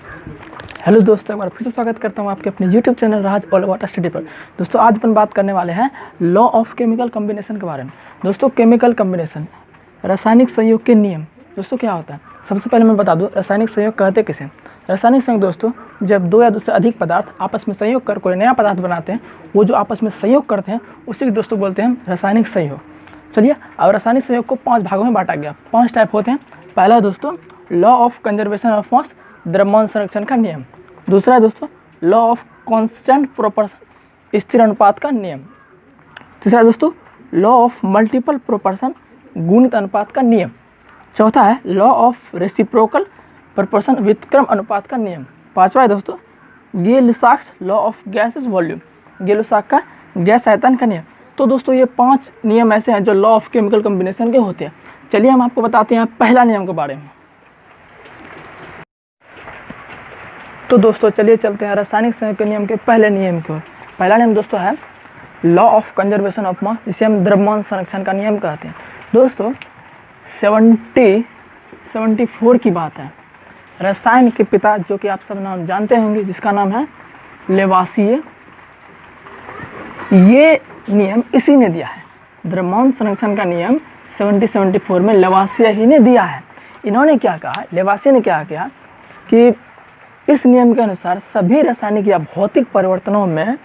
Hello दोस्तों, एक बार फिर से स्वागत करता हूं आपके अपने YouTube channel Raj all about study पर। दोस्तों आज अपन बात करने वाले हैं लॉ ऑफ केमिकल कॉम्बिनेशन के बारे में। दोस्तों केमिकल कॉम्बिनेशन, रासायनिक संयोग के नियम दोस्तों क्या होता है। सबसे पहले मैं बता दूं रासायनिक संयोग कहते किसे। रासायनिक संयोग दोस्तों जब दो या दो से अधिक पदार्थ आपस में संयोग कर कोई नया पदार्थ बनाते हैं, वो जो आपस में संयोग करते हैं उसी को दोस्तों बोलते हैं रासायनिक संयोग। चलिए, अब रासायनिक संयोग को 5 भागों में बांटा गया। 5 टाइप होते हैं। पहला है दोस्तों law of conservation of mass, द्रव्यमान संरक्षण का नियम। दूसरा है दोस्तों लॉ ऑफ कांस्टेंट प्रोपोर्शन, स्थिर अनुपात का नियम। तीसरा है दोस्तों लॉ ऑफ मल्टीपल प्रोपोर्शन, गुणित अनुपात का नियम। चौथा है लॉ ऑफ रेसिप्रोकल प्रोपोर्शन, व्युत्क्रम अनुपात का नियम। पांचवा है दोस्तों गे-लुसाक्स लॉ ऑफ गैसेस वॉल्यूम, गे-लुसाक का गैस आयतन का नियम। तो दोस्तों ये 5 नियम ऐसे हैं जो लॉ ऑफ केमिकल कॉम्बिनेशन के होते हैं। चलिए हम आपको बताते हैं पहला नियम के बारे में। तो दोस्तों चलिए चलते हैं रासायनिक संयोग के नियम के पहले नियम की ओर। पहला नियम दोस्तों है law of conservation of mass, जिसे हम द्रव्यमान संरक्षण का नियम कहते हैं। दोस्तों 74 की बात है। रसायन के पिता जो कि आप सब नाम जानते होंगे, जिसका नाम है लेवासिए, ये नियम इसी ने दिया है। द्रव्यमान संरक्षण का नियम 74 में लेवासिए ही ने दिया है। इन्होंने क्या कहा, लेवासिए ने क्या किया कि इस नियम के अनुसार सभी रासायनिक या भौतिक परिवर्तनों में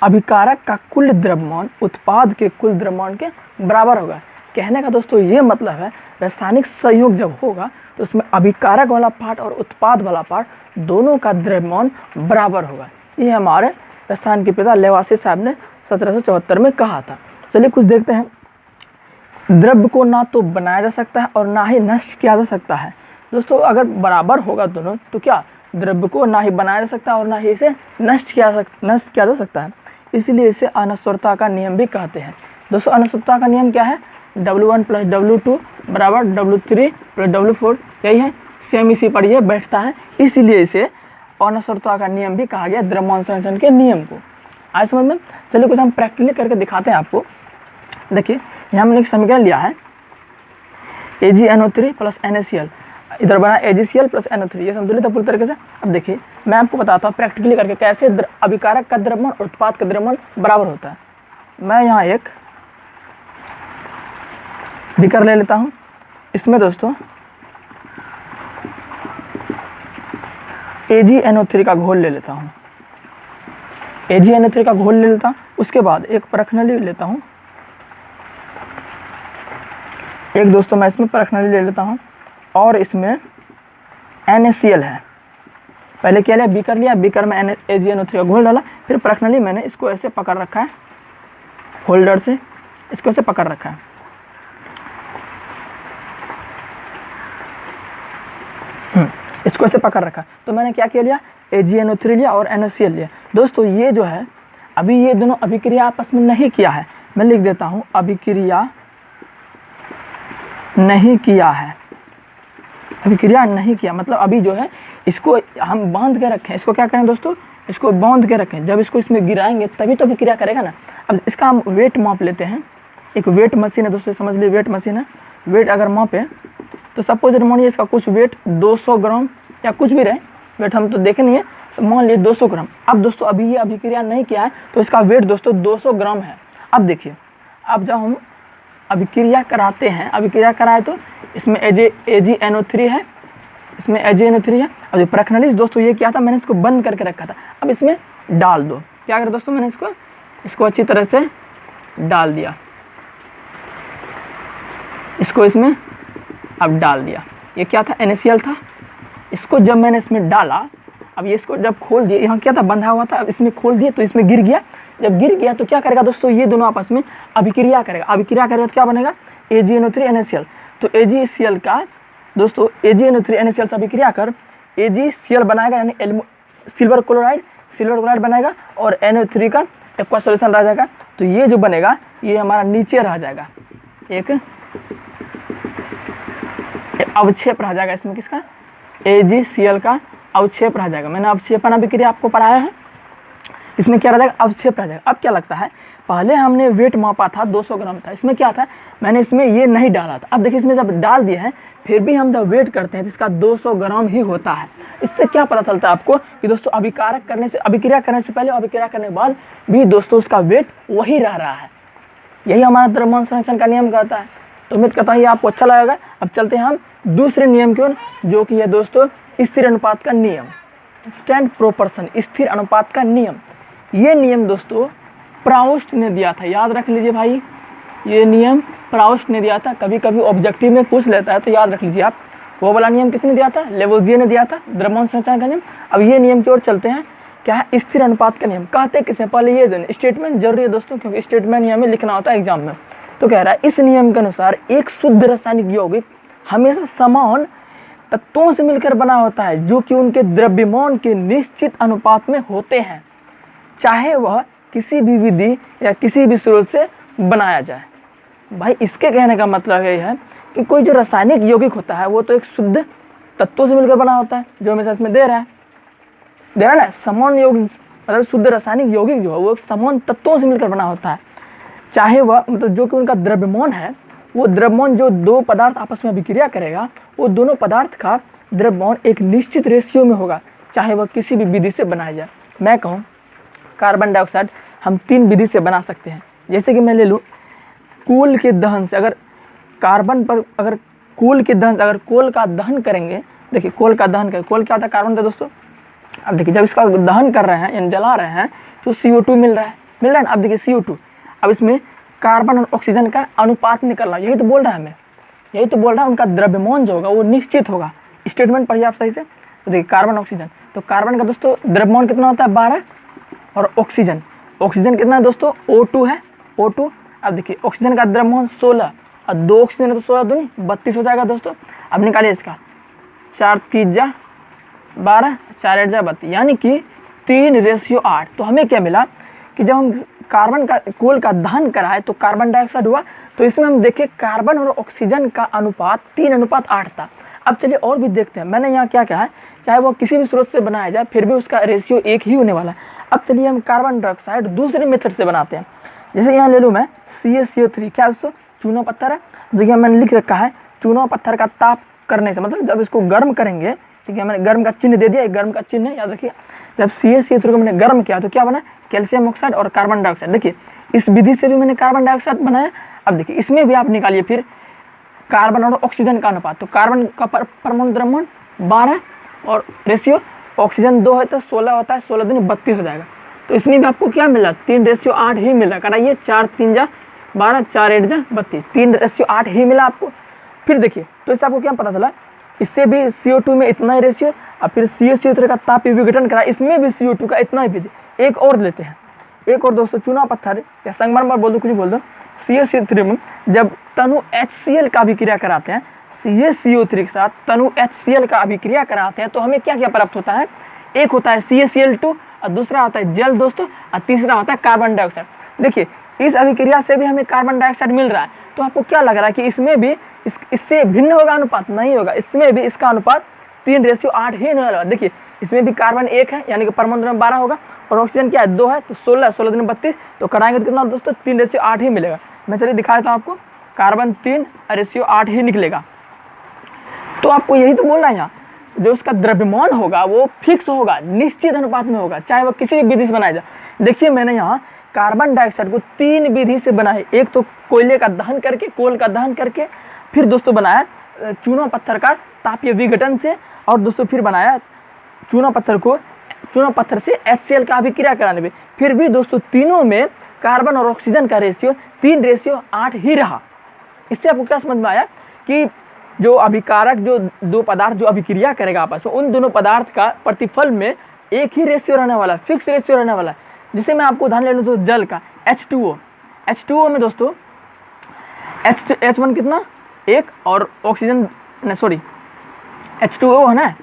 अभिकारक का कुल द्रव्यमान उत्पाद के कुल द्रव्यमान के बराबर होगा। कहने का दोस्तों ये मतलब है रासायनिक संयोग जब होगा तो उसमें अभिकारक वाला पार्ट और उत्पाद वाला पार्ट दोनों का द्रव्यमान बराबर होगा। ये हमारे रसायन के पिता लेवासिए साहब ने 1774 में कहा था। चलिए कुछ देखते हैं। द्रव्य को ना तो बनाया जा सकता है और ना ही नष्ट किया जा सकता है। दोस्तों अगर बराबर होगा दोनों तो क्या द्रव्य को ना ही बनाया जा सकता है और ना ही इसे नष्ट किया जा सकता है। इसलिए इसे अनस्वरता का नियम भी कहते हैं। दोस्तों अनस्वरता का नियम क्या है, W1 + W2 बराबर W3 + W4, यही है, सेम इसी पर यह बैठता है। इसीलिए इसे अनस्वरता का नियम भी कहा गया, द्रव्यमान संरक्षण के नियम को। आज समझ में। चलिए कुछ हम प्रैक्टिकली करके दिखाते हैं आपको। देखिए यहाँ मैंने एक समीकरण लिया है AgNO3 + NaCl, इधर बना AgCl + NO3, ये संतुलित है पूरी तरीके से। अब देखिए मैं आपको बताता हूँ प्रैक्टिकली करके कैसे अभिकारक का द्रव्यमान और उत्पाद का द्रव्यमान बराबर होता है। मैं यहाँ एक बीकर ले लेता हूँ। इसमें दोस्तों AgNO3 का घोल ले लेता हूँ। AgNO3 का घोल ले लेता हूँ। उसके बाद एक परखनली लेता हूँ। एक दोस्तों मैं इसमें परखनली ले लेता हूँ और इसमें NaCl है। पहले क्या लिया, बीकर लिया, बीकर में AgNO3 का घोल डाला, फिर परखनली मैंने इसको ऐसे पकड़ रखा है, होल्डर से इसको ऐसे पकड़ रखा है। इसको ऐसे पकड़ रखा। तो मैंने क्या किया लिया, AgNO3 लिया और NaCl लिया। दोस्तों ये जो है अभी ये दोनों अभिक्रिया आपस में नहीं किया है। मैं लिख देता हूँ अभिक्रिया नहीं किया है। अभिक्रिया नहीं किया मतलब अभी जो है इसको हम बांध के रखें। इसको क्या करें दोस्तों, इसको बांध के रखें। जब इसको इसमें गिराएंगे तभी तो अभिक्रिया करेगा ना। अब इसका हम वेट माप लेते हैं। एक वेट मशीन है दोस्तों, समझ लीजिए वेट मशीन है। वेट अगर मापे तो सपोज मानिए इसका कुछ वेट 200 ग्राम या कुछ भी रहे, वेट हम तो देखे नहीं है, मान लीजिए 200 ग्राम। अब दोस्तों अभी ये अभिक्रिया नहीं किया है तो इसका वेट दोस्तों 200 ग्राम है। अब देखिए, अब जब हम अभिक्रिया कराते हैं, अभिक्रिया कराए तो इसमें AgNO3 है, इसमें AgNO3 है। अब जो परखनली दोस्तों ये क्या था, मैंने इसको बंद करके रखा था। अब इसमें डाल दो। क्या करें दोस्तों, मैंने इसको अच्छी तरह से डाल दिया, इसको इसमें अब डाल दिया। ये क्या था, NaCl था। इसको जब मैंने इसमें डाला, अब ये इसको जब खोल दिया, यहाँ क्या था बंधा हुआ था, अब इसमें खोल दिया तो इसमें गिर गया। जब गिर गया तो क्या करेगा दोस्तों, ये दोनों आपस में अभिक्रिया करेगा। अभिक्रिया करेगा तो क्या बनेगा, AgNO3 NaCl। तो AgCl का दोस्तों AgNO3 NaCl से अभिक्रिया कर AgCl बनाएगा, यानी सिल्वर क्लोराइड बनाएगा और NO3 का एक्वा सॉल्यूशन रह जाएगा। तो ये जो बनेगा ये हमारा नीचे रह जाएगा, एक अवक्षेप रह जाएगा। इसमें किसका, AgCl का अवक्षेप रह जाएगा। मैंने अवक्षेपण अभिक्रिया आपको पढ़ाया है। इसमें क्या रह जाएगा, अवक्षेप रह जाएगा। अब क्या लगता है, पहले हमने वेट मापा था 200 ग्राम था, इसमें क्या था, मैंने इसमें ये नहीं डाला था। अब देखिए इसमें जब डाल दिया है फिर भी हम जब वेट करते हैं तो इसका 200 ग्राम ही होता है। इससे क्या पता चलता है आपको कि दोस्तों अभिक्रिया करने से पहले और अभिक्रिया करने के बाद भी दोस्तों उसका वेट वही रह रहा है। यही हमारा द्रव्यमान संरक्षण का नियम कहता है। तो उम्मीद करता हूँ ये आपको अच्छा लगेगा। अब चलते हैं हम दूसरे नियम की ओर, जो कि है दोस्तों स्थिर अनुपात का नियम, स्टैंड प्रोपोर्शन, स्थिर अनुपात का नियम। ये नियम दोस्तों प्राउस्ट ने दिया था, याद रख लीजिए भाई, ये नियम प्राउस्ट ने दिया था। कभी कभी ऑब्जेक्टिव में पूछ लेता है तो याद रख लीजिए आप, वो वाला नियम किसने दिया था? लेवोजिए ने दिया था, द्रव्यमान संरक्षण का नियम। अब ये नियम की ओर चलते हैं, क्या है? स्थिर अनुपात का नियम। कहते किसे? पहले ये स्टेटमेंट जरूरी है दोस्तों, क्योंकि स्टेटमेंट ये हमें लिखना होता है एग्जाम में। तो कह रहा है इस नियम के अनुसार एक शुद्ध रासायनिक यौगिक हमेशा समान तत्वों से मिलकर बना होता है, जो कि उनके द्रव्यमान के निश्चित अनुपात में होते हैं, चाहे वह किसी भी विधि या किसी भी स्रोत से बनाया जाए। भाई इसके कहने का मतलब ये है कि कोई जो रासायनिक यौगिक होता है वो तो एक शुद्ध तत्वों से मिलकर बना होता है, जो हमेशा इसमें दे रहा है ना, समान यौगिक, मतलब शुद्ध रासायनिक यौगिक जो है वो समान तत्वों से मिलकर बना होता है, चाहे वह मतलब जो कि उनका द्रव्यमान है, वो द्रव्यमान जो दो पदार्थ आपस में अभिक्रिया करेगा, वो दोनों पदार्थ का द्रव्यमान एक निश्चित रेशियो में होगा, चाहे वह किसी भी विधि से बनाया जाए। मैं कहूँ कार्बन डाइऑक्साइड हम 3 विधि से बना सकते हैं। जैसे कि मैं ले लूँ कोल के दहन से, अगर कार्बन पर अगर कोल के दहन, अगर कोल का दहन करेंगे, देखिए कोल का दहन करें, कोल क्या होता है? कार्बन था दोस्तों। अब देखिए जब इसका दहन कर रहे हैं यानी जला रहे हैं तो CO2 मिल रहा है ना। अब देखिए CO2, अब इसमें कार्बन और ऑक्सीजन का अनुपात निकल रहा है, यही तो बोल रहा है हमें, यही तो बोल रहा है उनका द्रव्यमान जो होगा वो निश्चित होगा। स्टेटमेंट पढ़िए आप सही से। तो देखिए कार्बन ऑक्सीजन, तो कार्बन का दोस्तों द्रव्यमान कितना होता है? 12, और ऑक्सीजन कितना है दोस्तों? O2 है, O2। अब देखिए ऑक्सीजन का द्रव्यमान 16 और 2 ऑक्सीजन है तो 16 दूनी 32 हो जाएगा दोस्तों। अब निकालिए इसका, 4 3 जा 12, 4 8 जा 32, यानी कि 3:8। तो हमें क्या मिला कि जब हम कार्बन का कोल का दहन कराए तो कार्बन डाइऑक्साइड हुआ, तो इसमें हम देखें कार्बन और ऑक्सीजन का अनुपात 3:8 था। अब चलिए और भी देखते हैं, मैंने यहाँ क्या कहा है, चाहे वो किसी भी स्रोत से बनाया जाए फिर भी उसका रेशियो एक ही होने वाला है। अब चलिए हम कार्बन डाइऑक्साइड दूसरे मेथड से बनाते हैं। जैसे यहाँ ले लूँ मैं CaCO3, क्या दोस्तों? चूना पत्थर है। देखिए मैंने लिख रखा है चूना पत्थर का ताप करने से, मतलब जब इसको गर्म करेंगे, ठीक है, मैंने गर्म का चिन्ह दे दिया, गर्म का चिन्ह है, याद रखिए। जब CaCO3 को मैंने गर्म किया तो क्या बना? कैल्शियम ऑक्साइड और कार्बन डाइऑक्साइड। देखिए इस विधि से भी मैंने कार्बन डाइऑक्साइड बनाया। अब देखिए इसमें भी आप निकालिए फिर कार्बन और ऑक्सीजन का अनुपात, तो कार्बन का परमाणु द्रव्यमान 12 और रेशियो ऑक्सीजन 2 है तो 16 होता है, 16 दूनी 32 हो जाएगा। तो इसमें भी आपको क्या मिला? 3:8 ही मिला। कराइए, 4 3 जा 12, 4 8 जा 32, 3:8 ही मिला आपको। फिर देखिए तो इससे आपको क्या पता चला? इससे भी CO2 में इतना ही रेशियो, और फिर CaCO3 का ताप विघटन करा, इसमें भी CO2 का इतना ही विधि। एक और लेते हैं, एक और दोस्तों, चूना पत्थर या संगमरमर बोल दो, कुछ बोल दो, CaCO3 में जब तनु HCl का अभिक्रिया कराते हैं, CaCO3 के साथ तनु HCl का अभिक्रिया कराते हैं, तो हमें क्या क्या प्राप्त होता है? एक होता है CaCl2 और दूसरा होता है जल दोस्तों, और तीसरा होता है कार्बन डाइऑक्साइड। देखिए इस अभिक्रिया से भी हमें कार्बन डाइऑक्साइड मिल रहा है, तो आपको क्या लग रहा है कि इसमें भी इससे भिन्न होगा अनुपात? नहीं होगा, इसमें भी इसका अनुपात 3:8 ही होने वाला है। देखिए इसमें भी कार्बन 1 है, यानी कि परमाणु द्रव्यमान 12 होगा, और ऑक्सीजन क्या है? 2 है, तो 16 16 दूनी 32, तो कराएंगे तो कितना दोस्तों? 3:8 ही मिलेगा। मैं चलिए दिखा देता हूँ आपको, कार्बन 3:8 ही निकलेगा। तो आपको यही तो बोलना है यहाँ, जो उसका द्रव्यमान होगा वो फिक्स होगा, निश्चित अनुपात में होगा, चाहे वो किसी भी विधि से बनाया जाए। देखिए मैंने यहाँ कार्बन डाइऑक्साइड को 3 विधि से बनाया, एक तो कोयले का दहन करके, कोल का दहन करके, फिर दोस्तों बनाया चूना पत्थर का तापीय विघटन से, और दोस्तों फिर बनाया चूना पत्थर से HCl का अभिक्रिया कराने में। फिर भी दोस्तों तीनों में कार्बन और ऑक्सीजन का रेशियो 3:8 ही रहा। इससे आपको क्या समझ में आया कि जो अभिकारक, जो दो पदार्थ जो अभिक्रिया करेगा आपस में, उन दोनों पदार्थ का प्रतिफल में एक ही रेशियो रहने वाला, फिक्स रेशियो रहने वाला है। जिसे मैं आपको उदाहरण ले लूँ तो जल का H2O में दोस्तों H1 कितना? 1, और ऑक्सीजन सॉरी H2O है ना,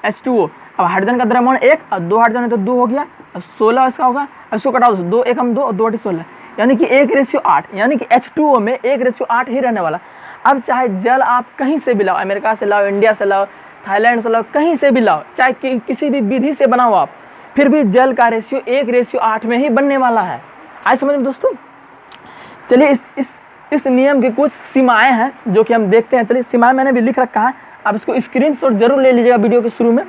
H2O। अब हाइड्रोजन का द्रव्यमान 1 और 2 हाइड्रोजन है तो 2 हो गया, अब 16 इसका होगा। अब इसको कटाओ, 2 1 हम 2 और 2 16, यानी कि 1:8, यानी कि H2O में 1:8 ही रहने वाला। अब चाहे जल आप कहीं से भी लाओ, अमेरिका से लाओ, इंडिया से लाओ, थाईलैंड से लाओ, कहीं से भी लाओ, चाहे किसी भी विधि से बनाओ आप, फिर भी जल का रेशियो 1:8 में ही बनने वाला है। आज समझ में दोस्तों। चलिए इस नियम की कुछ सीमाएं हैं जो कि हम देखते हैं। चलिए सीमाएं मैंने भी लिख रखा है, आप इसको स्क्रीनशॉट जरूर ले लीजिएगा वीडियो के शुरू में।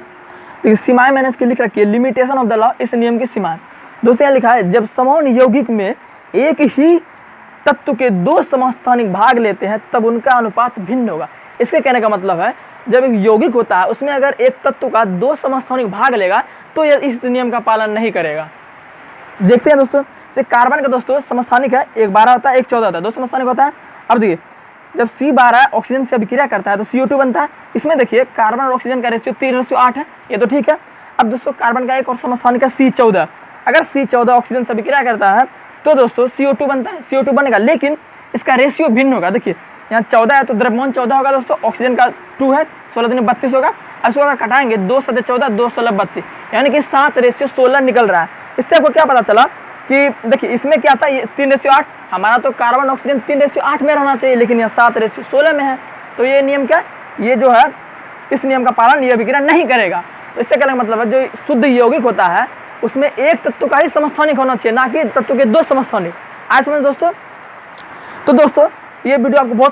तो सीमाएं मैंने इसकी लिख रखी है, लिमिटेशन ऑफ द लॉ, इस नियम की सीमाएं। दोस्तों यहाँ लिखा है जब समान यौगिक में एक ही तत्व के दो समस्थानिक भाग लेते हैं तब उनका अनुपात भिन्न होगा। इसके कहने का मतलब है जब एक यौगिक होता है उसमें अगर एक तत्व का दो समस्थानिक भाग लेगा तो यह इस नियम का पालन नहीं करेगा। देखते हैं दोस्तों, कार्बन का दोस्तों समस्थानिक है, एक 12 होता है, एक 14 होता है, दो समस्थानिक होता है। अब देखिए जब C12 ऑक्सीजन से अभिक्रिया करता है तो CO2 बनता है। इसमें देखिए कार्बन और ऑक्सीजन का रेशियो 3:8 है, ये तो ठीक है। अब दोस्तों कार्बन का एक और समस्थानिक है C14, अगर C14 ऑक्सीजन से अभिक्रिया करता है तो दोस्तों CO2 बनता है, CO2 बनेगा, लेकिन इसका रेशियो भिन्न होगा। देखिए यहाँ 14 है तो द्रव्यमान 14 होगा दोस्तों, ऑक्सीजन का 2 है, 16 दूनी 32 होगा। अब इसको अगर घटाएंगे 2 × 14 2 × 16 32, यानी कि 7:16 निकल रहा है। इससे आपको क्या पता चला कि देखिए इसमें क्या था, ये 3:8, हमारा तो कार्बन ऑक्सीजन 3:8 में रहना चाहिए, लेकिन यह 7:16 में है। तो ये नियम क्या, ये जो है इस नियम का पालन ये अभिक्रिया नहीं करेगा। तो इससे कहने का मतलब है जो शुद्ध यौगिक होता है उसमें एक तत्व का ही समस्थानिक होना चाहिए, ना कि तत्व के दो समस्थानिक। आज समझ दोस्तों। तो दोस्तों ये वीडियो आपको बहुत